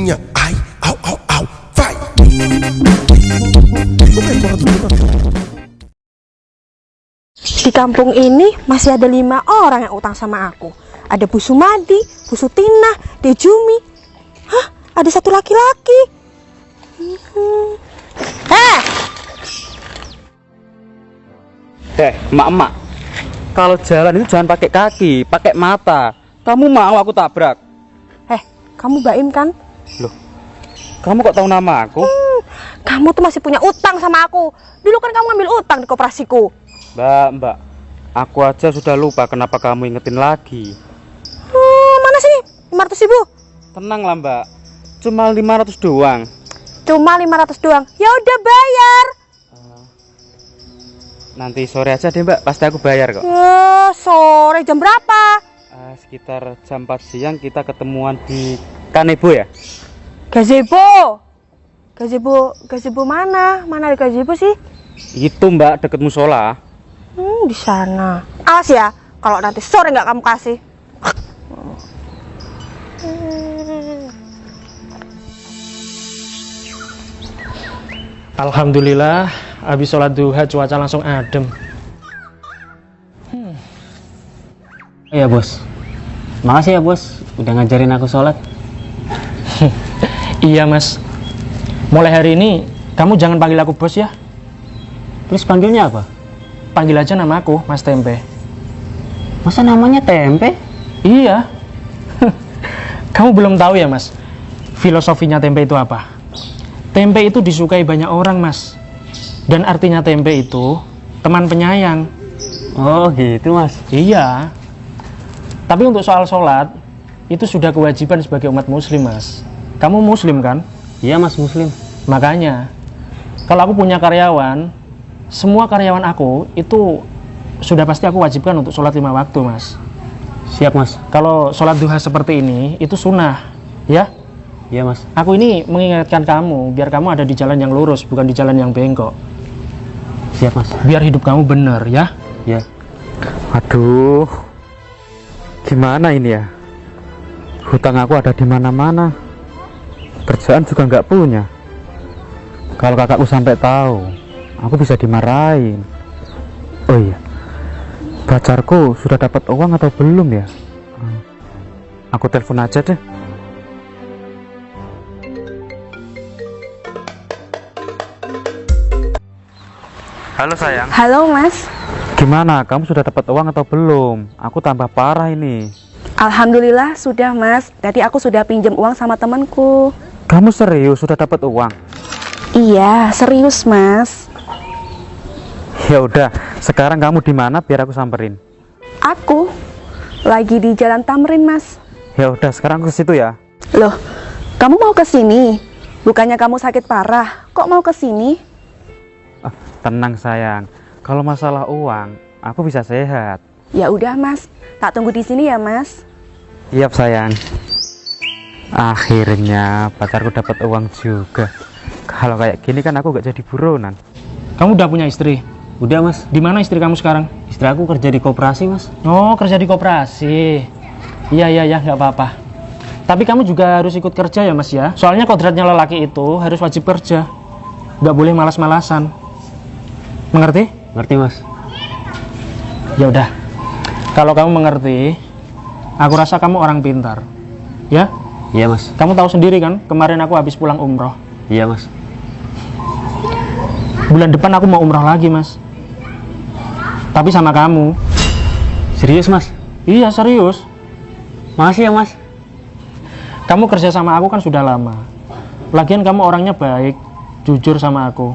punya ai, au au au, fight. Di kampung ini masih ada 5 orang yang utang sama aku. Ada Bu Sumadi, Bu Sutina, Dejumi. Hah, ada 1 laki-laki. Emak-emak, kalau jalan itu jangan pakai kaki, pakai mata. Kamu mau aku tabrak? Kamu Baim kan? Loh, kamu kok tahu nama aku? Kamu tuh masih punya utang sama aku. Dulu kan kamu ambil utang di koperasiku. Mbak, aku aja sudah lupa kenapa kamu ingetin lagi. Mana sih? 500.000? Tenang lah Mbak, cuma 500 doang. Cuma 500 doang. Ya udah bayar. Nanti sore aja deh Mbak, pasti aku bayar kok. Sore jam berapa? Sekitar jam 4 siang kita ketemuan di Kanebo ya? Gazebo. Gazebo mana? Mana ada gazebo sih? Itu Mbak, deket musola. Di sana. Awas ya, kalau nanti sore nggak kamu kasih. Alhamdulillah, habis sholat duha cuaca langsung adem. Iya bos, makasih ya bos udah ngajarin aku sholat. Iya mas, mulai hari ini kamu jangan panggil aku bos ya. Terus panggilnya apa? Panggil aja nama aku Mas Tempe. Masa namanya Tempe? Iya. Kamu belum tahu ya mas, filosofinya tempe itu apa? Tempe itu disukai banyak orang mas. Dan artinya tempe itu teman penyayang. Oh gitu mas. Iya. Tapi untuk soal sholat, itu sudah kewajiban sebagai umat muslim mas. Kamu muslim kan? Iya mas, muslim. Makanya, kalau aku punya karyawan, semua karyawan aku itu sudah pasti aku wajibkan untuk sholat 5 waktu mas. Siap mas. Kalau sholat duha seperti ini, itu sunnah, ya? Iya mas. Aku ini mengingatkan kamu, biar kamu ada di jalan yang lurus, bukan di jalan yang bengkok. Siap mas. Biar hidup kamu benar, ya? Ya. Aduh, gimana ini ya? Hutang aku ada di mana-mana. Kerjaan juga nggak punya. Kalau kakakku sampai tahu, aku bisa dimarahin. Oh iya, pacarku sudah dapat uang atau belum ya? Aku telepon aja deh. Halo sayang. Halo mas. Gimana? Kamu sudah dapat uang atau belum? Aku tambah parah ini. Alhamdulillah sudah mas. Tadi aku sudah pinjam uang sama temanku. Kamu serius sudah dapat uang? Iya serius mas. Ya udah, sekarang kamu di mana biar aku samperin? Aku lagi di Jalan Tamrin mas. Ya udah, sekarang aku ke situ ya. Loh, kamu mau ke sini? Bukannya kamu sakit parah, kok mau ke sini? Tenang sayang, kalau masalah uang, aku bisa sehat. Ya udah mas, tak tunggu di sini ya mas. Iya sayang. Akhirnya pacarku dapat uang juga. Kalau kayak gini kan aku gak jadi buronan. Kamu udah punya istri? Udah mas. Di mana istri kamu sekarang? Istri aku kerja di koperasi mas. Oh, kerja di koperasi. Iya, nggak apa-apa. Tapi kamu juga harus ikut kerja ya mas ya. Soalnya kodratnya lelaki itu harus wajib kerja. Nggak boleh malas-malasan. Mengerti? Ngerti mas. Ya udah. Kalau kamu mengerti, aku rasa kamu orang pintar. Ya? Iya mas. Kamu tahu sendiri kan, kemarin aku habis pulang umroh. Iya mas. Bulan depan aku mau umroh lagi mas. Tapi sama kamu. Serius mas? Iya serius. Makasih ya mas. Kamu kerja sama aku kan sudah lama. Lagian kamu orangnya baik, jujur sama aku.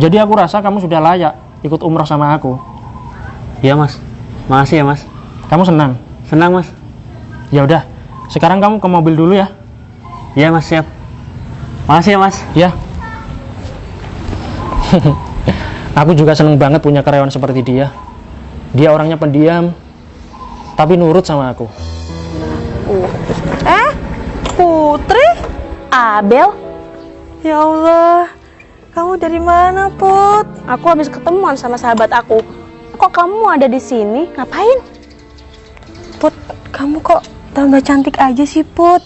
Jadi aku rasa kamu sudah layak ikut umroh sama aku. Iya mas. Makasih ya mas. Kamu senang? Senang mas. Ya udah. Sekarang kamu ke mobil dulu ya. Iya mas, siap. Makasih ya mas. Ya. Aku juga seneng banget punya karyawan seperti dia. Dia orangnya pendiam, tapi nurut sama aku. Putri? Abel? Ya Allah, kamu dari mana Put? Aku habis ketemuan sama sahabat aku. Kok kamu ada di sini? Ngapain? Put, kamu kok tambah cantik aja sih Put.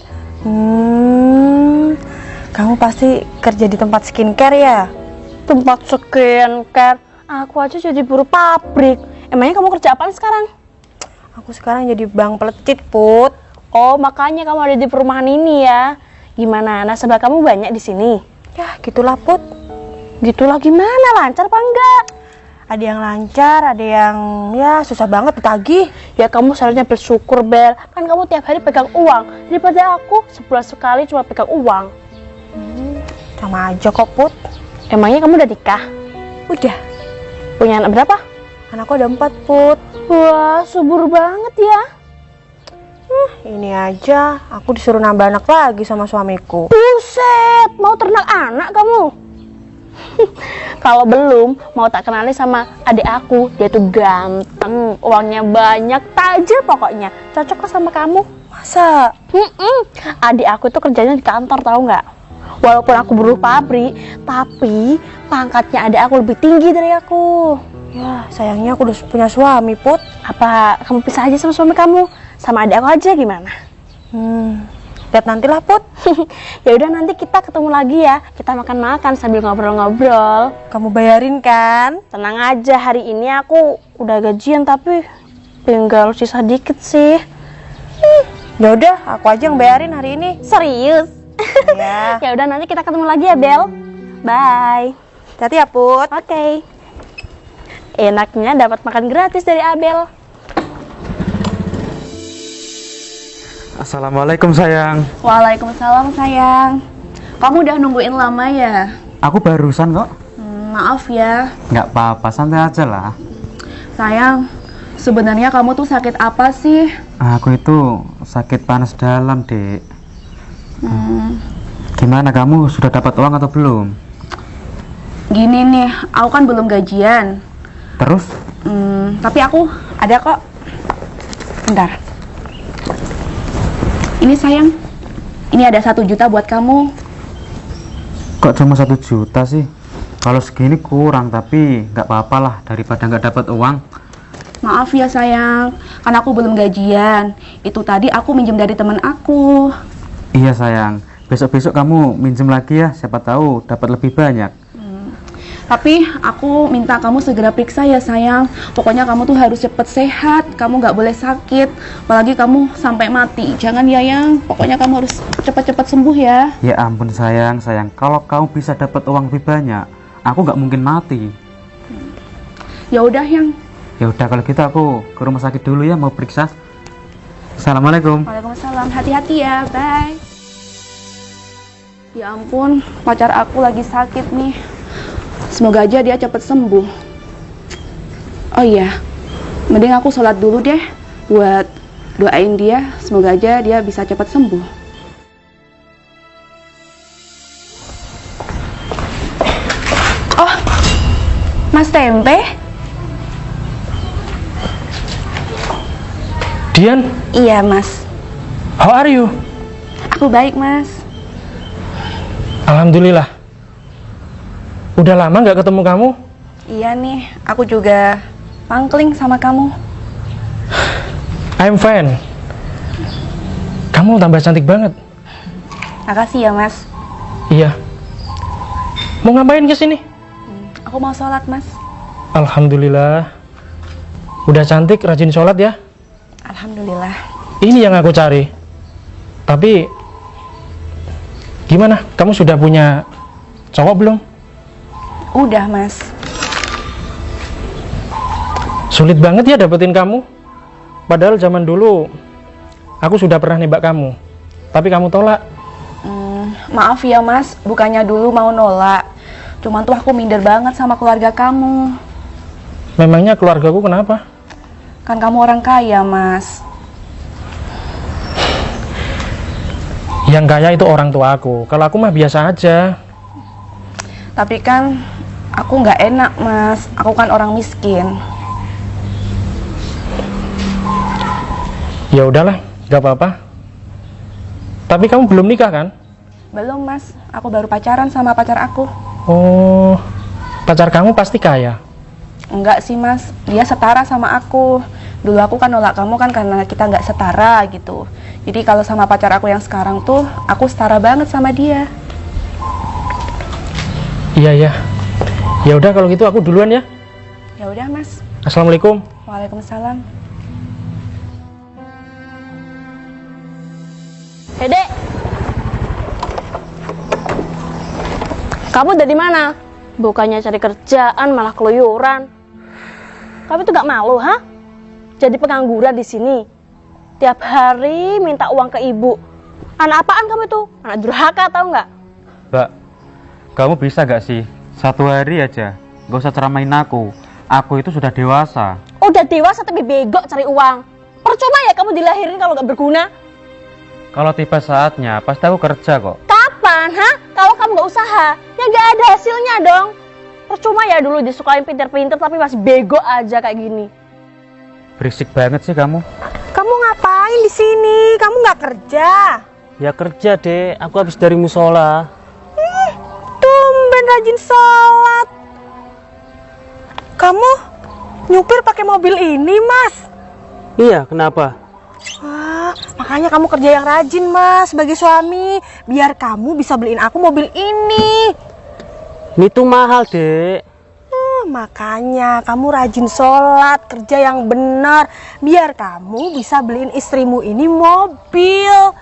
Kamu pasti kerja di tempat skincare ya? Tempat skincare? Aku aja jadi buruh pabrik. Emangnya kamu kerja apaan sekarang? Aku sekarang jadi bang pelecit, Put. Oh, makanya kamu ada di perumahan ini ya. Gimana, nasabah kamu banyak di sini? Ya, gitulah, Put. Gitulah gimana? Lancar apa enggak? Ada yang lancar, ada yang ya susah banget ditagih. Ya kamu seharusnya bersyukur, Bel. Kan kamu tiap hari pegang uang. Daripada aku sebulan sekali cuma pegang uang. Sama aja kok, Put. Emangnya kamu udah nikah? Udah. Punya anak berapa? Anakku ada 4, Put. Wah, subur banget ya. Ini aja aku disuruh nambah anak lagi sama suamiku. Buset, mau ternak anak kamu? Kalau belum, mau tak kenalin sama adik aku. Dia tuh ganteng, uangnya banyak, tajir pokoknya. Cocok kok sama kamu. Masa? Adik aku tuh kerjanya di kantor, tahu nggak? Walaupun aku buruh pabrik, tapi pangkatnya adik aku lebih tinggi dari aku. Ya, sayangnya aku udah punya suami, Put. Apa kamu pisah aja sama suami kamu? Sama adik aku aja gimana? Lihat nantilah, Put. Ya udah, nanti kita ketemu lagi ya. Kita makan-makan sambil ngobrol-ngobrol. Kamu bayarin kan? Tenang aja, hari ini aku udah gajian tapi tinggal sisa dikit sih. Ya udah, aku aja yang bayarin hari ini. Serius? Ya. Ya udah, nanti kita ketemu lagi ya, Bel. Bye. Hati ya, Put. Oke. Enaknya dapat makan gratis dari Abel. Assalamualaikum sayang. Waalaikumsalam sayang. Kamu udah nungguin lama ya? Aku barusan kok. Maaf ya. Nggak apa-apa, santai aja lah. Sayang, sebenarnya kamu tuh sakit apa sih? Aku itu sakit panas dalam, Dek. Gimana, kamu sudah dapat uang atau belum? Gini nih, aku kan belum gajian. Terus? Tapi aku ada kok. Bentar. Ini sayang, ini ada 1 juta buat kamu. Kok cuma 1 juta sih? Kalau segini kurang, tapi nggak apa-apa lah daripada nggak dapat uang. Maaf ya sayang, karena aku belum gajian. Itu tadi aku minjem dari teman aku. Iya sayang, besok-besok kamu minjem lagi ya, siapa tahu dapat lebih banyak. Tapi aku minta kamu segera periksa ya sayang. Pokoknya kamu tuh harus cepet sehat. Kamu nggak boleh sakit. Apalagi kamu sampai mati. Jangan ya yang. Pokoknya kamu harus cepat-cepat sembuh ya. Ya ampun sayang. Kalau kamu bisa dapat uang lebih banyak, aku nggak mungkin mati. Ya udah yang. Ya udah, kalau gitu aku ke rumah sakit dulu ya, mau periksa. Assalamualaikum. Waalaikumsalam. Hati-hati ya. Bye. Ya ampun, pacar aku lagi sakit nih. Semoga aja dia cepat sembuh. Oh iya, mending aku sholat dulu deh buat doain dia. Semoga aja dia bisa cepat sembuh. Oh, Mas Tempe? Dian, Iya Mas. how are you? Aku baik Mas. Alhamdulillah. Udah lama nggak ketemu kamu? Iya nih, aku juga pangkling sama kamu. I'm fine. Kamu tambah cantik banget. Makasih ya Mas. Iya. Mau ngapain ke sini? Aku mau sholat Mas. Alhamdulillah. Udah cantik, rajin sholat ya. Alhamdulillah. Ini yang aku cari. Tapi gimana? Kamu sudah punya cowok belum? Udah Mas. Sulit banget ya dapetin kamu. Padahal zaman dulu aku sudah pernah nembak kamu, tapi kamu tolak. Maaf ya Mas, bukannya dulu mau nolak. Cuman tuh aku minder banget sama keluarga kamu. Memangnya keluargaku kenapa? Kan kamu orang kaya Mas. Yang kaya itu orang tua aku. Kalau aku mah biasa aja. Tapi kan aku nggak enak Mas. Aku kan orang miskin. Ya udahlah, nggak apa-apa. Tapi kamu belum nikah kan? Belum Mas, aku baru pacaran sama pacar aku. Oh, pacar kamu pasti kaya. Enggak sih Mas, dia setara sama aku. Dulu aku kan nolak kamu kan karena kita nggak setara gitu. Jadi kalau sama pacar aku yang sekarang tuh, aku setara banget sama dia. Iya ya. Ya udah kalau gitu aku duluan ya. Ya udah, Mas. Assalamualaikum. Waalaikumsalam. Dek, kamu dari mana? Bukannya cari kerjaan malah keluyuran. Kamu tuh gak malu, ha? Jadi pengangguran di sini. Tiap hari minta uang ke ibu. Anak apaan kamu itu? Anak durhaka, tahu nggak? Mbak, kamu bisa gak sih? Satu hari aja, gak usah ceramain aku. Aku itu sudah dewasa. Udah dewasa tapi bego cari uang. Percuma ya kamu dilahirin kalau nggak berguna. Kalau tiba saatnya, pasti aku kerja kok. Kapan, ha? Kalau kamu nggak usaha, ya nggak ada hasilnya dong. Percuma ya dulu disukain pinter-pinter tapi masih bego aja kayak gini. Berisik banget sih kamu. Kamu ngapain di sini? Kamu nggak kerja? Ya kerja, Dek. Aku habis dari musola. Tumben rajin sholat. Kamu nyupir pakai mobil ini, Mas? Iya, kenapa? Wah, makanya kamu kerja yang rajin, Mas, sebagai suami. Biar kamu bisa beliin aku mobil ini. Ini tuh mahal, Dek. Makanya kamu rajin sholat, kerja yang benar. Biar kamu bisa beliin istrimu ini mobil.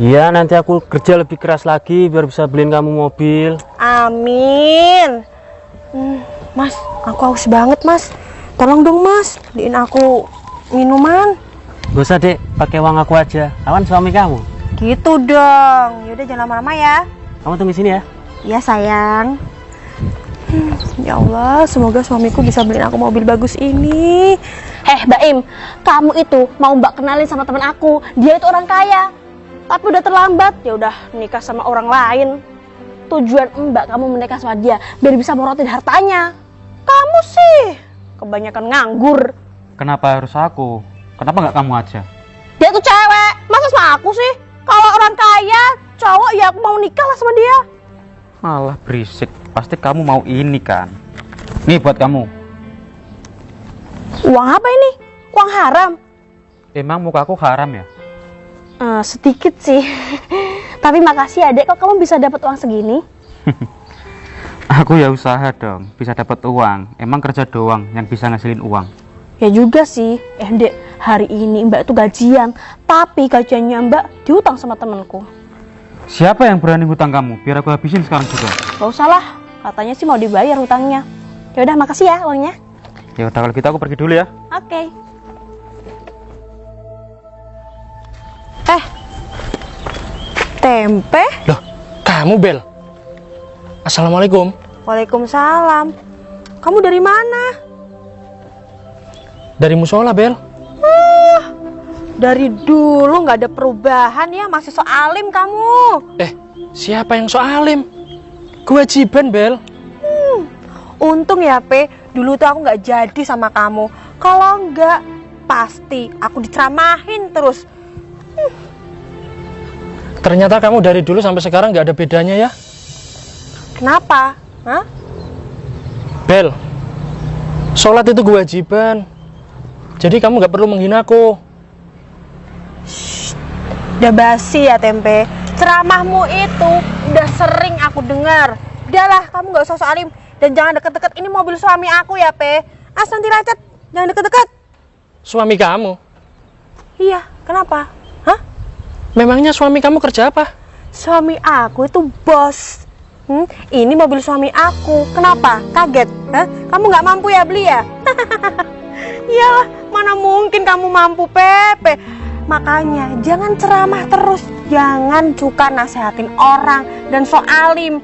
Iya, nanti aku kerja lebih keras lagi biar bisa beliin kamu mobil. Amin. Mas, aku haus banget, Mas. Tolong dong, Mas, beliin aku minuman. Gak usah, Dek. Pakai uang aku aja. Awan suami kamu. Gitu dong. Yaudah jangan lama-lama ya. Kamu tunggu sini ya. Iya, sayang. Ya Allah, semoga suamiku bisa beliin aku mobil bagus ini. Mbak Im, kamu itu mau Mbak kenalin sama teman aku. Dia itu orang kaya. Tapi udah terlambat, ya udah nikah sama orang lain. Tujuan Mbak kamu menikah sama dia biar bisa morotin hartanya. Kamu sih kebanyakan nganggur. Kenapa harus aku? Kenapa nggak kamu aja? Dia tuh cewek, masa sama aku sih? Kalau orang kaya, cowok ya aku mau nikah lah sama dia. Malah berisik. Pasti kamu mau ini kan? Nih buat kamu. Uang apa ini? Uang haram? Emang mukaku haram ya? Sedikit sih. Tapi makasih ya, Dek, kok kamu bisa dapat uang segini? Aku ya usaha dong, bisa dapat uang. Emang kerja doang yang bisa ngasilin uang. Ya juga sih. Dek, hari ini Mbak itu gajian. Tapi gajiannya Mbak diutang sama temanku. Siapa yang berani hutang kamu? Biar aku habisin sekarang juga. Gak usah lah, katanya sih mau dibayar hutangnya. Ya udah, makasih ya uangnya. Ya udah kalau gitu aku pergi dulu ya. Oke. Tempe? Loh, kamu Bel? Assalamualaikum. Waalaikumsalam. Kamu dari mana? Dari musola, Bel. Dari dulu nggak ada perubahan ya, masih so alim kamu. Siapa yang so alim? Kewajiban, Bel. Untung ya, dulu tuh aku nggak jadi sama kamu. Kalau nggak, pasti aku diceramahin terus. Ternyata kamu dari dulu sampai sekarang nggak ada bedanya ya. Kenapa? Hah? Bel, sholat itu kewajiban. Jadi kamu nggak perlu menghina aku. Udah basi ya, Tempe. Ceramahmu itu udah sering aku dengar. Udahlah, kamu nggak usah so alim. Dan jangan deket-deket, ini mobil suami aku ya, nanti lecet. Jangan deket-deket. Suami kamu? Iya, kenapa? Hah? Memangnya suami kamu kerja apa? Suami aku itu bos. Ini mobil suami aku. Kenapa? Kaget? Hah? Kamu nggak mampu ya beli ya? Iyalah, mana mungkin kamu mampu, Pepe. Makanya jangan ceramah terus. Jangan suka nasehatin orang dan so alim.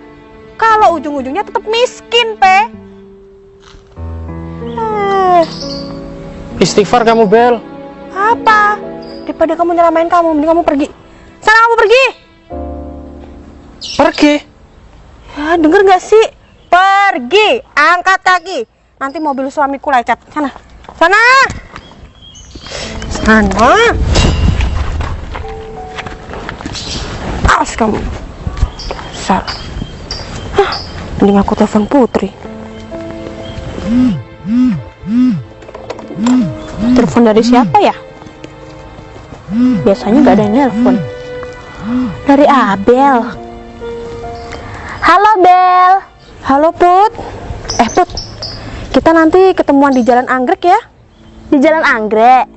Kalau ujung-ujungnya tetap miskin, Istighfar kamu, Bel. Apa? Daripada kamu nyeramain kamu, mending kamu pergi. Sana kamu pergi. Pergi? Ya, denger gak sih? Pergi, angkat kaki. Nanti mobil suamiku lecet. Sana. Sana. Sana. Awas kamu. Besar. Mending aku telepon Putri. Telepon dari siapa ya? Biasanya gak ada yang nelpon. Dari Abel. Halo Bel. Halo Put. Put, kita nanti ketemuan di Jalan Anggrek ya? Di Jalan Anggrek.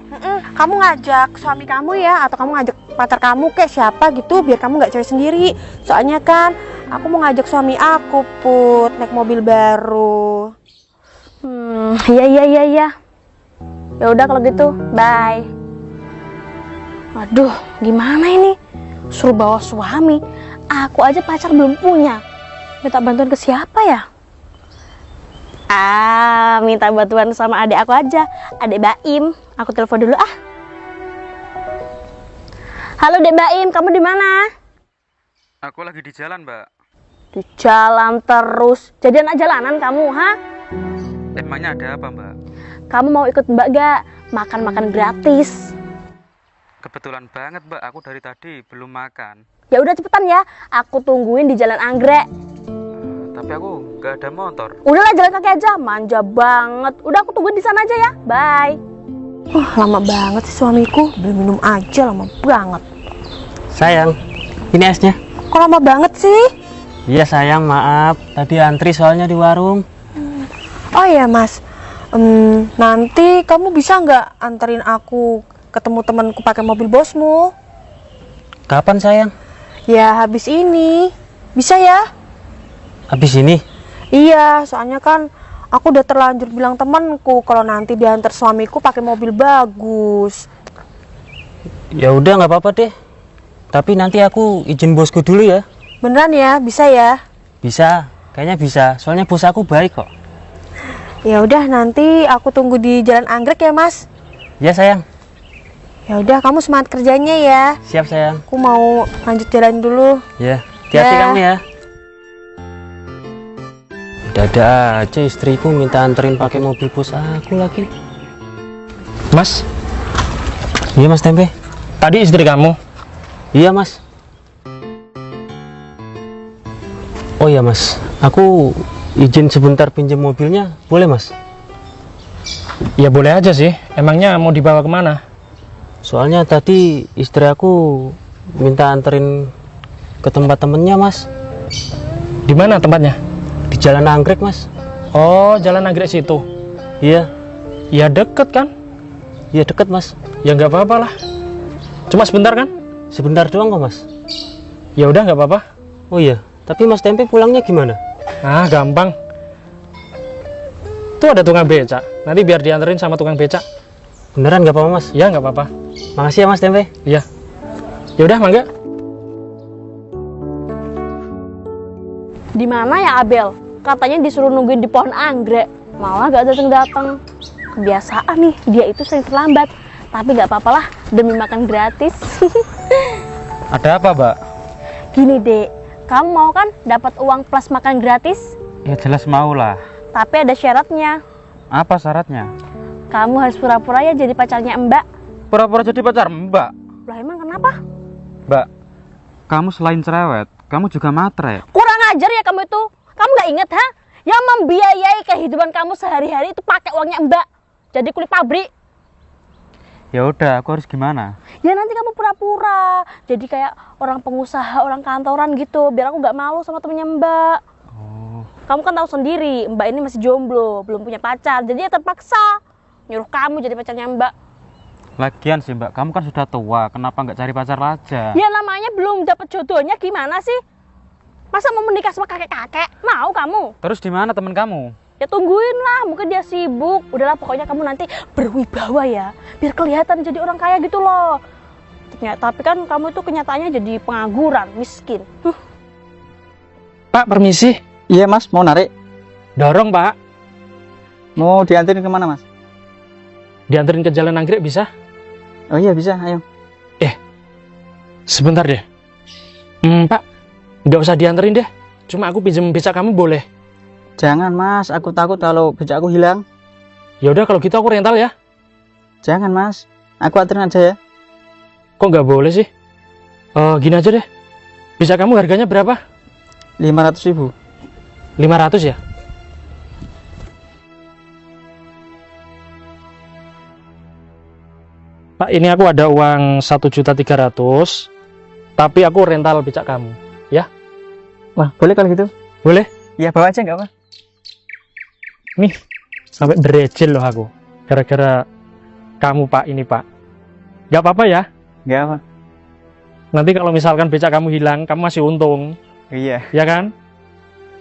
Kamu ngajak suami kamu ya, atau kamu ngajak pacar kamu kayak siapa gitu, biar kamu nggak cewek sendiri. Soalnya kan aku mau ngajak suami aku Put naik mobil baru. Iya. Ya udah kalau gitu, bye. Aduh, gimana ini? Suruh bawa suami. Aku aja pacar belum punya. Minta bantuan ke siapa ya? Minta bantuan sama adik aku aja. Adik Baim. Aku telepon dulu ah. Halo Dek Baim, kamu di mana? Aku lagi di jalan, Mbak. Di jalan terus. Jadian jalanan kamu, ha? Emangnya ada apa, Mbak? Kamu mau ikut Mbak gak? Makan-makan gratis. Kebetulan banget, Mbak. Aku dari tadi belum makan. Ya udah cepetan ya. Aku tungguin di Jalan Anggrek. Tapi aku nggak ada motor. Udahlah jalan kaki aja, manja banget. Udah aku tungguin di sana aja ya. Bye. Lama banget sih suamiku, belum minum aja lama banget. Sayang, ini esnya. Kok lama banget sih? Iya sayang, maaf. Tadi antri soalnya di warung. Oh iya Mas, nanti kamu bisa nggak anterin aku ketemu temanku pakai mobil bosmu? Kapan sayang? Ya habis ini, bisa ya? Habis ini? Iya, soalnya kan aku udah terlanjur bilang temanku kalau nanti diantar suamiku pakai mobil bagus. Ya udah nggak apa-apa deh. Tapi nanti aku izin bosku dulu ya. Beneran ya, bisa ya? Bisa, kayaknya bisa. Soalnya bos aku baik kok. Ya udah, nanti aku tunggu di Jalan Anggrek ya Mas. Ya sayang. Ya udah, kamu semangat kerjanya ya. Siap sayang. Aku mau lanjut jalan dulu. Ya, hati-hati Ya. kamu ya. Ada aja istriku minta anterin pakai mobil bos aku lagi. Mas, Iya Mas Tempe. tadi istri kamu. Iya Mas. Oh iya Mas, aku izin sebentar pinjam mobilnya, boleh Mas? Ya boleh aja sih. Emangnya mau dibawa kemana? Soalnya tadi istri aku minta anterin ke tempat temennya Mas. Di mana tempatnya? Di Jalan Anggrek Mas. Oh, Jalan Anggrek situ. Iya, Ya deket kan? iya deket Mas. Ya nggak apa-apa lah. Cuma sebentar kan? Sebentar doang kok Mas. Ya udah nggak apa-apa. Oh iya, tapi Mas Tempe pulangnya gimana? Gampang. Tuh ada tukang becak. Nanti biar dianterin sama tukang becak. Beneran nggak apa-apa Mas? Ya nggak apa-apa. Makasih ya Mas Tempe. Iya. Ya udah mangga. Di mana ya Abel? Katanya disuruh nungguin di pohon anggrek. Malah gak datang-datang. Kebiasaan nih, dia itu sering terlambat. Tapi gak apa-apa lah, demi makan gratis. Ada apa, Mbak? Gini Dek, kamu mau kan dapat uang plus makan gratis? Ya jelas mau lah. Tapi ada syaratnya. Apa syaratnya? Kamu harus pura-pura ya jadi pacarnya Mbak. Pura-pura jadi pacar Mbak. Lah emang kenapa? Mbak, kamu selain cerewet, kamu juga matre. Kurang ajar ya kamu itu. Kamu gak inget ha? Yang membiayai kehidupan kamu sehari-hari itu pakai uangnya Mbak. Jadi kulit pabrik. Ya udah, aku harus gimana? Ya nanti kamu pura-pura jadi kayak orang pengusaha, orang kantoran gitu, biar aku nggak malu sama temennya Mbak. Kamu kan tahu sendiri, Mbak ini masih jomblo, belum punya pacar, jadi ya terpaksa nyuruh kamu jadi pacarnya Mbak. Lagian sih Mbak, kamu kan sudah tua, kenapa nggak cari pacar aja? Ya namanya belum dapat jodohnya, gimana sih? Masa mau menikah sama kakek-kakek? Mau kamu? Terus di mana teman kamu? Ya tungguin lah, mungkin dia sibuk. Udahlah pokoknya kamu nanti berwibawa ya, biar kelihatan jadi orang kaya gitu loh. Tapi kan kamu itu kenyataannya jadi pengangguran, miskin. Pak, permisi. Iya Mas, mau narik? Dorong Pak. Mau dianterin kemana Mas? Dianterin ke Jalan Anggrek bisa? Oh iya bisa, ayo. Sebentar deh. Pak, nggak usah dianterin deh. Cuma aku pinjam becak kamu boleh? Jangan Mas, aku takut kalau becak aku hilang. Ya udah kalau gitu aku rental ya. Jangan Mas, aku anterin aja ya. Kok nggak boleh sih? Gini aja deh. Becak kamu harganya berapa? 500.000. 500 ya? Pak, ini aku ada uang 1.300.000, tapi aku rental becak kamu, ya? Wah, boleh kalau gitu. Boleh? Ya, bawa aja nggak apa. Nih, sampai derejel loh aku. Gara-gara kamu Pak ini Pak. Gak apa-apa ya? Nggak apa. Nanti kalau misalkan becak kamu hilang, kamu masih untung. Iya. Ya kan?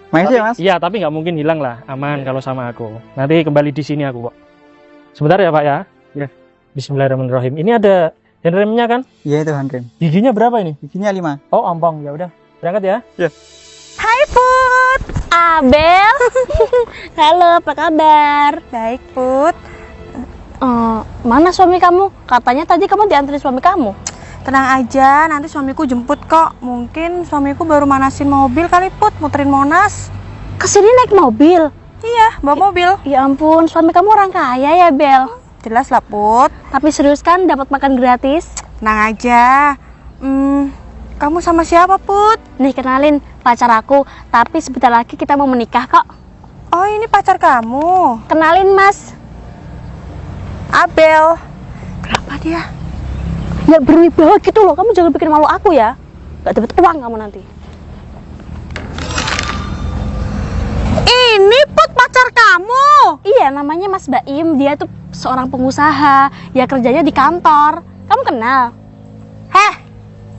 Makasih ya, Mas. Iya, tapi nggak mungkin hilang lah. Aman kalau sama aku. Nanti kembali di sini aku kok. Sebentar ya Pak ya? Ya. Bismillahirrahmanirrahim. Ini ada handremnya kan? Iya, itu handrem. Giginya berapa ini? Giginya 5. Oh, ompong. Ya udah. Berangkat ya? Ya. Hai Put, Abel. Halo, apa kabar? Baik, Put. Mana suami kamu? Katanya tadi kamu diantri suami kamu. Tenang aja, nanti suamiku jemput kok. Mungkin suamiku baru manasin mobil kali, Put, muterin Monas. Kesini naik mobil? Iya, bawa mobil. Ya ampun, suami kamu orang kaya ya, Bel. Jelas lah, Put. Tapi serius kan dapat makan gratis? Tenang aja. Kamu sama siapa, Put? Nih kenalin, pacar aku. Tapi sebentar lagi kita mau menikah kok. Oh, ini pacar kamu. Kenalin Mas. Abel. Kenapa dia? Ya berwibawa gitu loh, kamu jangan bikin malu aku ya. Gak dapat uang kamu nanti. Ini Put pacar kamu. Iya, namanya Mas Baim. Dia tuh seorang pengusaha. Ya kerjanya di kantor. Kamu kenal? Heh,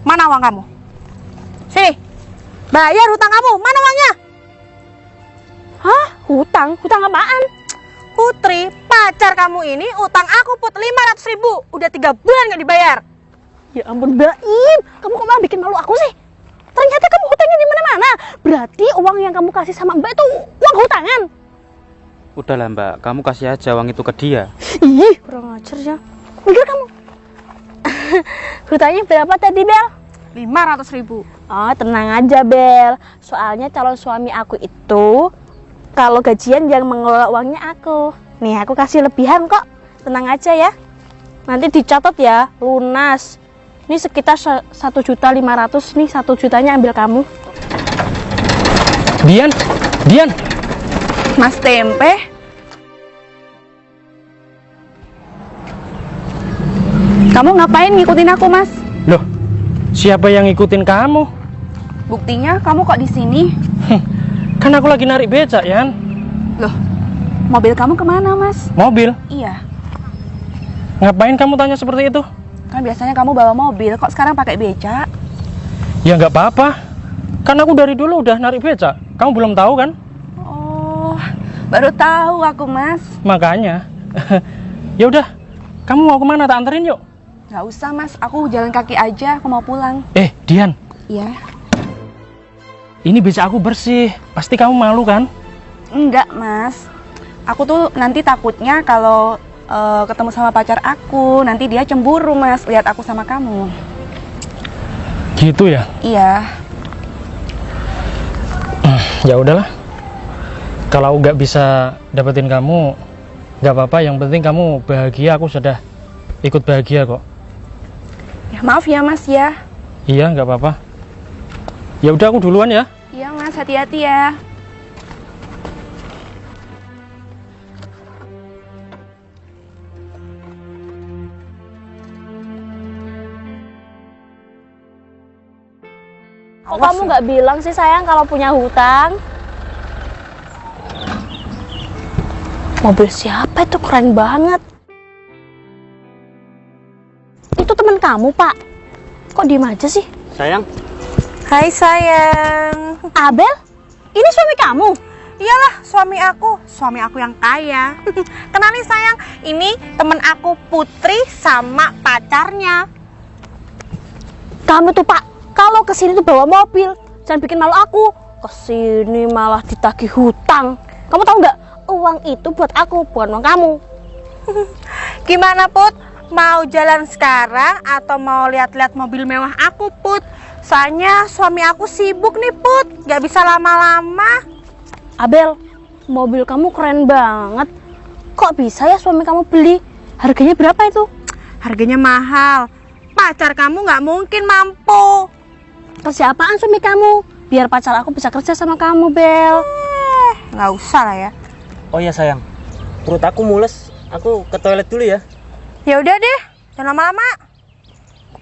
mana uang kamu? Sini, bayar hutang kamu. Mana uangnya? Hah? Hutang? Hutang apaan? Putri, pacar kamu ini utang aku Put 500.000. Udah 3 bulan gak dibayar. Ya ampun Baim, kamu kok malah bikin malu aku sih? Ternyata kamu hutangnya di mana-mana. Berarti uang yang kamu kasih sama Mbak itu uang hutangan. Udahlah Mbak, kamu kasih aja uang itu ke dia. Ih, kurang ajar ya. Mikir kamu. Hutangnya berapa tadi, Bel? 500.000. Oh, tenang aja, Bel. Soalnya calon suami aku itu kalau gajian yang mengelola uangnya aku. Nih, aku kasih lebihan kok. Tenang aja ya. Nanti dicatat ya, lunas. Ini sekitar 1.500.000 nih, 1 jutanya ambil kamu. Dian, Dian. Mas Tempe, kamu ngapain ngikutin aku, Mas? Loh, siapa yang ngikutin kamu? Buktinya kamu kok di sini? Kan aku lagi narik becak, Yan. Loh, mobil kamu kemana, Mas? Mobil? Iya, Ngapain kamu tanya seperti itu? kan biasanya kamu bawa mobil, kok sekarang pakai becak? Ya nggak apa-apa. Kan aku dari dulu udah narik becak. Kamu belum tahu kan? Oh, baru tahu aku, Mas. Makanya. Ya udah, kamu mau kemana? Tak anterin yuk. Nggak usah, Mas. Aku jalan kaki aja, aku mau pulang. Dian. Iya. Ini becak aku bersih. Pasti kamu malu kan? Enggak, Mas. Aku tuh nanti takutnya kalau ketemu sama pacar aku, nanti dia cemburu, Mas, lihat aku sama kamu. Gitu ya? Iya. Ya udahlah. Kalau nggak bisa dapetin kamu, nggak apa-apa. Yang penting kamu bahagia. Aku sudah ikut bahagia kok. Ya, maaf ya, Mas ya. Iya, nggak apa-apa. Ya udah, aku duluan ya. Iya, Mas, hati-hati ya. Kok kamu nggak bilang sih sayang kalau punya hutang? Mobil siapa itu, keren banget. Itu teman kamu, Pak. Kok diem aja sih? Sayang, Hai sayang. Abel? Ini suami kamu? Iyalah, suami aku yang kaya. Kenalin sayang, ini temen aku Putri sama pacarnya. Kamu tuh Pak, kalau kesini tuh bawa mobil, jangan bikin malu aku. Kesini malah ditagih hutang. Kamu tahu nggak? Uang itu buat aku, bukan uang kamu. Gimana Put? Mau jalan sekarang atau mau lihat-lihat mobil mewah aku Put? Soalnya suami aku sibuk nih Put, nggak bisa lama-lama. Abel, mobil kamu keren banget. Kok bisa ya suami kamu beli? Harganya berapa itu? Harganya mahal. Pacar kamu nggak mungkin mampu. Kerja apaan suami kamu? Biar pacar aku bisa kerja sama kamu, Bel. Nggak usah lah ya. Oh ya sayang, perut aku mules. Aku ke toilet dulu ya. Ya udah deh, jangan lama-lama.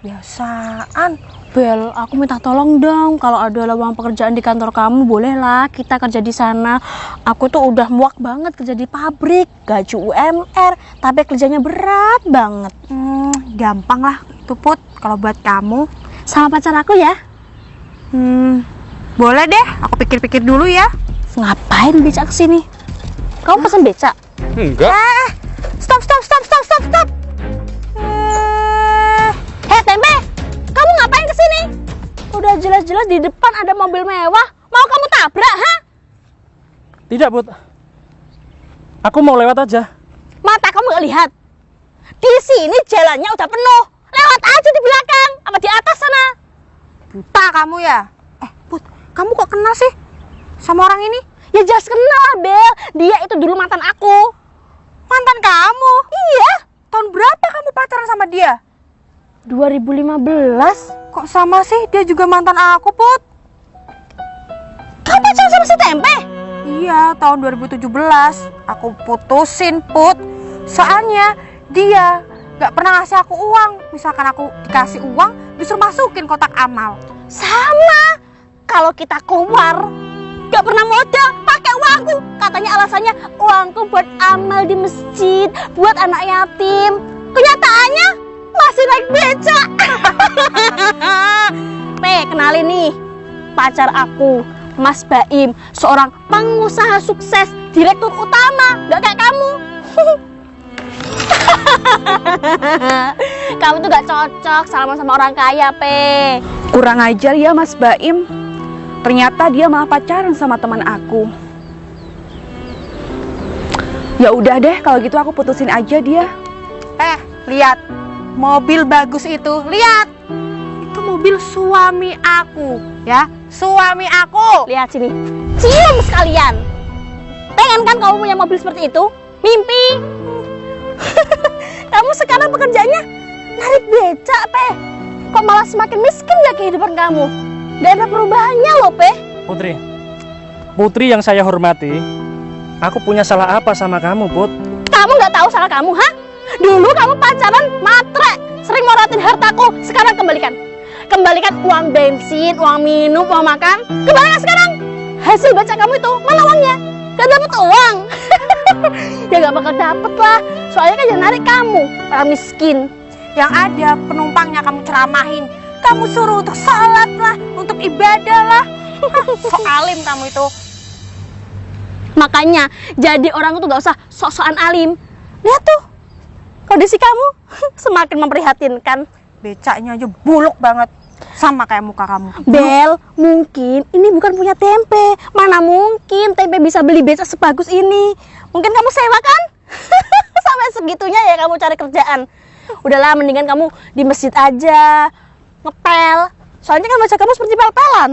Biasaan. Bel, aku minta tolong dong, kalau ada lowongan pekerjaan di kantor kamu, bolehlah kita kerja di sana. Aku tuh udah muak banget kerja di pabrik, gaji UMR, tapi kerjanya berat banget. Gampang lah tuh Put, kalau buat kamu. Sama pacar aku ya. Boleh deh, aku pikir-pikir dulu ya. Ngapain becak kesini? Kamu pesen becak? Enggak. Stop. Hei Tempe, kamu ngapain kesini? Udah jelas-jelas di depan ada mobil mewah, mau kamu tabrak, ha? Tidak, Put. Aku mau lewat aja. Mata kamu gak lihat? Di sini jalannya udah penuh, lewat aja di belakang, apa di atas sana? Buta kamu ya? Put, kamu kok kenal sih sama orang ini? Ya jelas kenal lah, Bel. Dia itu dulu mantan aku. Mantan kamu? Iya. Tahun berapa kamu pacaran sama dia? 2015. Kok sama sih? Dia juga mantan aku, Put. Kamu pacaran sama si Tempe? Iya, tahun 2017. Aku putusin, Put. Soalnya dia gak pernah ngasih aku uang. Misalkan aku dikasih uang, disuruh masukin kotak amal. Sama. Kalau kita keluar, gak pernah modal, pakai uangku. Katanya alasannya uangku buat amal di masjid, buat anak yatim. Kenyataannya masih naik becak. Kenalin nih, pacar aku, Mas Baim, seorang pengusaha sukses, direktur utama, gak kayak kamu. Kamu tuh gak cocok salaman sama orang kaya, Pe. Kurang ajar ya Mas Baim. Ternyata dia malah pacaran sama teman aku. Ya udah deh, kalau gitu aku putusin aja dia. Lihat. Mobil bagus itu. Lihat. Itu mobil suami aku, ya. Suami aku. Lihat sini, cium sekalian. Pengen kan kamu punya mobil seperti itu? Mimpi. Kamu sekarang pekerjaannya narik becak, Pe. Kok malah semakin miskin ya kehidupan kamu? Gak ada perubahannya loh, Pe. Putri yang saya hormati, aku punya salah apa sama kamu, Put? Kamu nggak tahu salah kamu, ha? Dulu kamu pacaran matre, sering moratin hartaku. Sekarang kembalikan. Kembalikan uang bensin, uang minum, uang makan. Kembalikan sekarang. Hasil baca kamu itu, mana uangnya? Gak dapet uang. Ya gak bakal dapet lah. Soalnya kan yang narik kamu, orang miskin. Yang ada penumpangnya kamu ceramahin. Kamu suruh untuk salat lah, untuk ibadah lah. So alim kamu itu. Makanya jadi orang tuh gak usah sok-sokan alim. Lihat tuh, kondisi kamu semakin memprihatinkan. Becaknya aja buluk banget, sama kayak muka kamu. Bel, mungkin ini bukan punya Tempe. Mana mungkin Tempe bisa beli becak sebagus ini. Mungkin kamu sewa kan? Sampai segitunya ya kamu cari kerjaan. Udahlah, mendingan kamu di masjid aja, ngepel. Soalnya kan baca kamu seperti pel-pelan.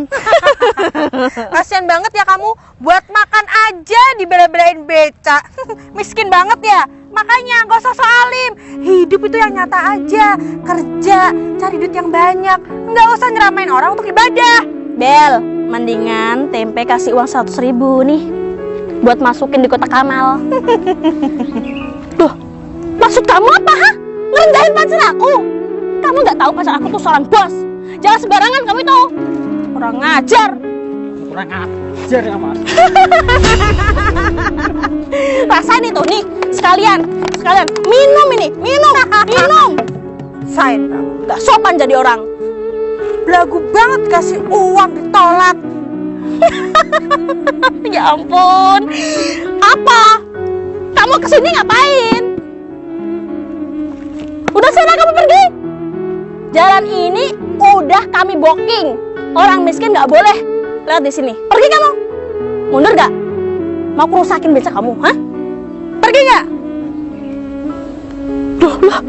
Kasian banget ya kamu, buat makan aja dibela-belain becak. Miskin banget ya. Makanya gak usah alim. Hidup itu yang nyata aja. Kerja, cari duit yang banyak. Gak usah nyeramain orang untuk ibadah. Bel, mendingan Tempe kasih uang 100.000 nih buat masukin di kotak amal. Duh, maksud kamu apa, ha? Ngerendahin pacar aku? Kamu gak tahu pacar aku tuh seorang bos. Jangan sembarangan kamu itu. Kurang ngajar. Kurang ajar ya Mas. Rasain itu nih, sekalian minum ini, minum. Sain kamu. Gak sopan jadi orang. Belagu banget kasih uang ditolak. Ya ampun. Apa? Kamu kesini ngapain? Udah sana kamu pergi. Jalan ini udah kami booking. Orang miskin nggak boleh lewat di sini. Pergi kamu. Mundur nggak? Mau kerusakin becak kamu, hah? Pergi nggak? Duh lah,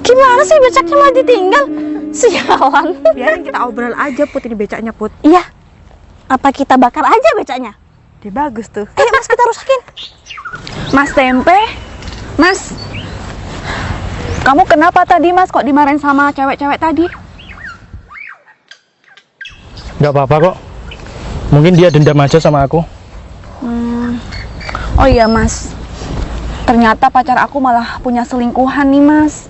gimana sih becaknya malah ditinggal? Sialan. Biarin kita obrol aja Put, ini becaknya Put. Iya. Apa kita bakar aja becaknya? Dia bagus tuh. Ayo Mas, kita rusakin. Mas Tempe, Mas, kamu kenapa tadi Mas kok dimarahin sama cewek-cewek tadi? Gak apa-apa kok. Mungkin dia dendam aja sama aku. Oh iya Mas, ternyata pacar aku malah punya selingkuhan nih Mas.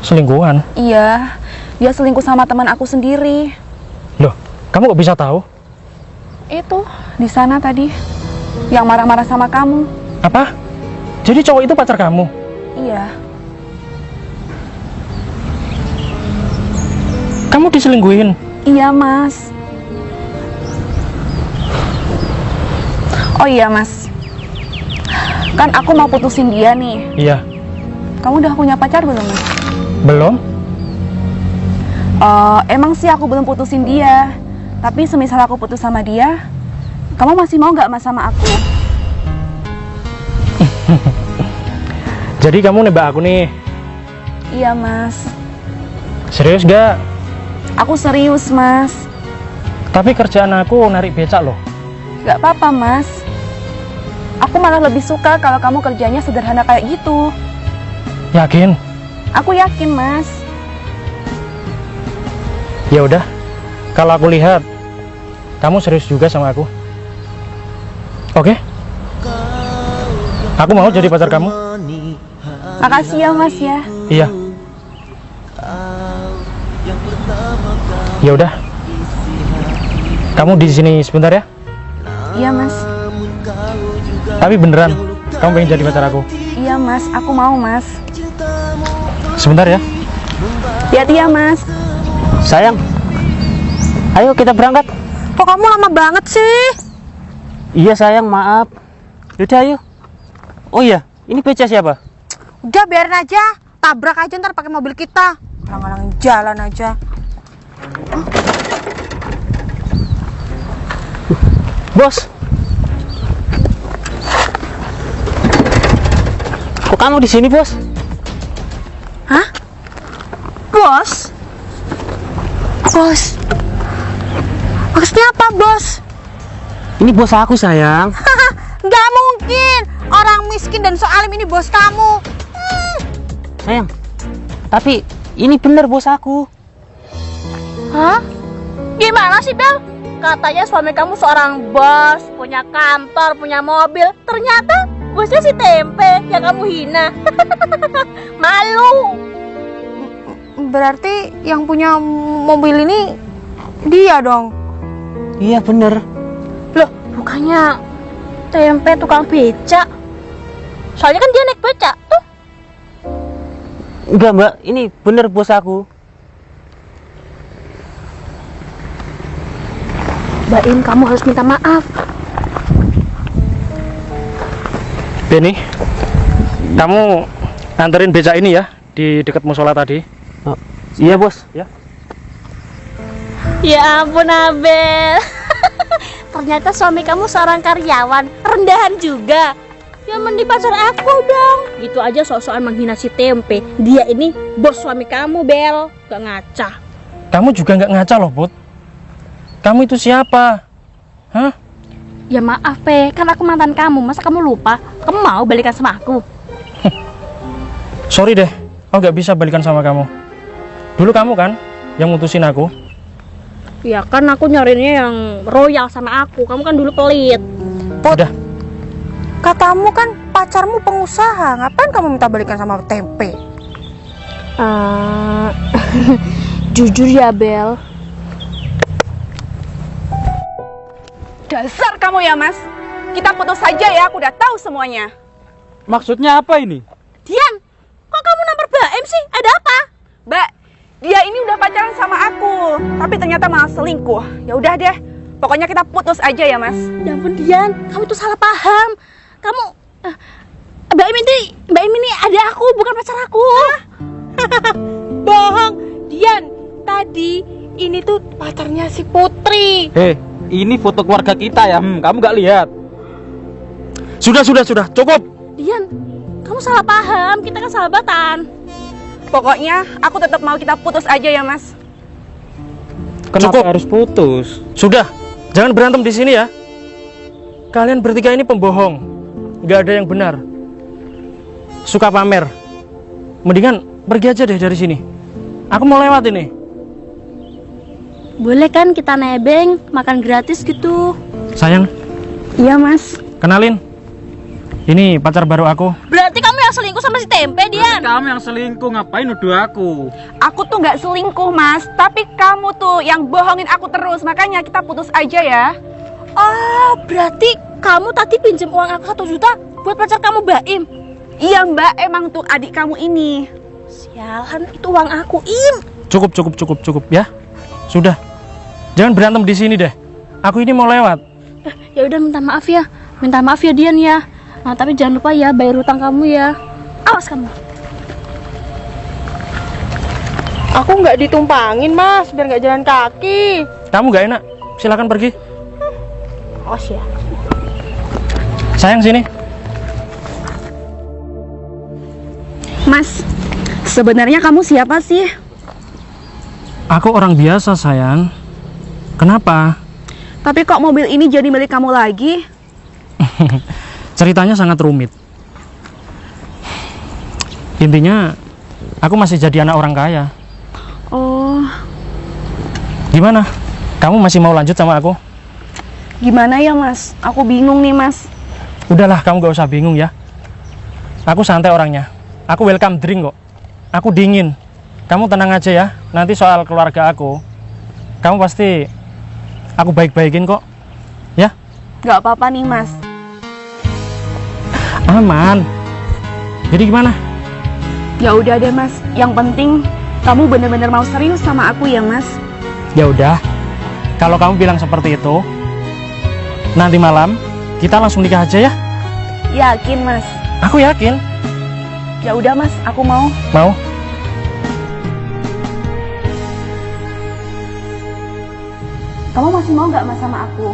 Selingkuhan? Iya, dia selingkuh sama teman aku sendiri. Loh, kamu kok bisa tahu? Itu, di sana tadi. Yang marah-marah sama kamu. Apa? Jadi cowok itu pacar kamu? Iya. Kamu diselingkuhin? Iya, Mas. Oh iya, Mas. Kan aku mau putusin dia nih. Iya. Kamu udah punya pacar belum, Mas? Belum? Emang sih aku belum putusin dia. Tapi semisal aku putus sama dia, kamu masih mau nggak Mas sama aku? Jadi kamu nembak aku nih? Iya, Mas. Serius gak? Aku serius, Mas. Tapi kerjaan aku narik becak loh. Gak apa-apa, Mas. Aku malah lebih suka kalau kamu kerjanya sederhana kayak gitu. Yakin? Aku yakin, Mas. Ya udah. Kalau aku lihat kamu serius juga sama aku. Oke? Aku mau jadi pacar kamu. Makasih ya, Mas ya. Iya. Ya udah. Kamu di sini sebentar ya. Iya, Mas. Tapi beneran, kamu pengen jadi pacar aku? Iya, Mas. Aku mau, Mas. Sebentar ya. Hati-hati ya, Mas. Sayang, ayo kita berangkat. Kok kamu lama banget sih? Iya sayang, maaf. Yaudah ayo. Oh iya, ini beca siapa? Udah biarin aja, tabrak aja ntar pakai mobil kita. Orang-orang jalan aja. Bos. Kok kamu di sini, Bos? Hah? Bos? Bos? Maksudnya apa, Bos? Ini bos aku, sayang. Nggak mungkin. Orang miskin dan soalim ini bos kamu. Sayang. Tapi ini bener bos aku. Hah? Gimana sih, Bel? Katanya suami kamu seorang bos, punya kantor, punya mobil. Ternyata bosnya si Tempe yang kamu hina. Malu. Berarti yang punya mobil ini dia dong. Iya bener. Loh, bukannya Tempe tukang becak? Soalnya kan dia naik becak tuh. Enggak mbak, ini bener bos aku. Mbak Im, kamu harus minta maaf. Benny, kamu nganterin becak ini ya di dekat musola tadi. Oh, iya bos. Ya. Ya ampun, Abel. Ternyata suami kamu seorang karyawan, rendahan juga. Ya mending pacar aku dong. Gitu aja sok-sokan menghina si Tempe. Dia ini bos suami kamu, Bel. Gak ngaca. Kamu juga nggak ngaca loh, Put. Kamu itu siapa? Hah? Ya maaf, Pe. Kan aku mantan kamu. Masa kamu lupa? Kamu mau balikan sama aku? Sorry deh, aku nggak bisa balikan sama kamu. Dulu kamu kan yang mutusin aku. Ya kan aku nyarinya yang royal sama aku. Kamu kan dulu pelit. Udah. Katamu kan pacarmu pengusaha. Ngapain kamu minta balikan sama Tempe? Jujur ya, Bel. Dasar kamu ya, Mas. Kita putus saja ya, aku udah tahu semuanya. Maksudnya apa ini? Dian, kok kamu nampar Mbak Em sih? Ada apa? Mbak, dia ini udah pacaran sama aku, tapi ternyata malah selingkuh. Ya udah deh, pokoknya kita putus aja ya, Mas. Ya ampun, Dian, kamu tuh salah paham. Kamu Mbak Em ini ada aku, bukan pacar aku. Bohong. Dian, tadi ini tuh pacarnya si Putri. Ini foto keluarga kita ya, kamu nggak lihat? Sudah, cukup. Dian, kamu salah paham. Kita kan sahabatan. Pokoknya aku tetap mau kita putus aja ya, Mas. Kenapa Cukup. harus putus? Sudah, jangan berantem di sini ya. Kalian bertiga ini pembohong. Nggak ada yang benar. Suka pamer. Mendingan pergi aja deh dari sini. Aku mau lewat ini. Boleh kan kita nebeng, makan gratis gitu? Sayang, Iya, Mas. kenalin. Ini pacar baru aku. Berarti kamu yang selingkuh sama si Tempe, Dian? Kamu yang selingkuh, ngapain nuduh aku? Aku tuh nggak selingkuh, Mas. Tapi kamu tuh yang bohongin aku terus. Makanya kita putus aja ya. Oh, berarti kamu tadi pinjam uang aku 1 juta buat pacar kamu Baim? Iya, Mbak. Emang tuh adik kamu ini. Sialan, itu uang aku, Im. Cukup ya. Sudah. Jangan berantem di sini deh. Aku ini mau lewat. Ya udah, minta maaf ya. Minta maaf ya, Dian ya. Nah, tapi jangan lupa ya bayar hutang kamu ya. Awas kamu. Aku nggak ditumpangin, Mas, biar nggak jalan kaki. Kamu nggak enak. Silakan pergi. Awas ya. Sayang sini. Mas, sebenarnya kamu siapa sih? Aku orang biasa, sayang. Kenapa? Tapi kok mobil ini jadi milik kamu lagi? Ceritanya sangat rumit. Intinya, aku masih jadi anak orang kaya. Oh, Gimana? Kamu masih mau lanjut sama aku? gimana ya, Mas? Aku bingung nih, Mas. Udahlah, kamu gak usah bingung ya. Aku santai orangnya. Aku welcome drink kok. Aku dingin. Kamu tenang aja ya. Nanti soal keluarga aku, kamu pasti aku baik-baikin kok. Ya? Gak apa-apa nih, Mas. Aman. Jadi gimana? Ya udah deh, Mas. Yang penting kamu bener-bener mau serius sama aku ya, Mas. Ya udah. Kalau kamu bilang seperti itu, nanti malam kita langsung nikah aja ya. Yakin, Mas? Aku yakin. Ya udah, Mas. Aku mau. Mau? Kamu masih mau gak, Mas, sama aku?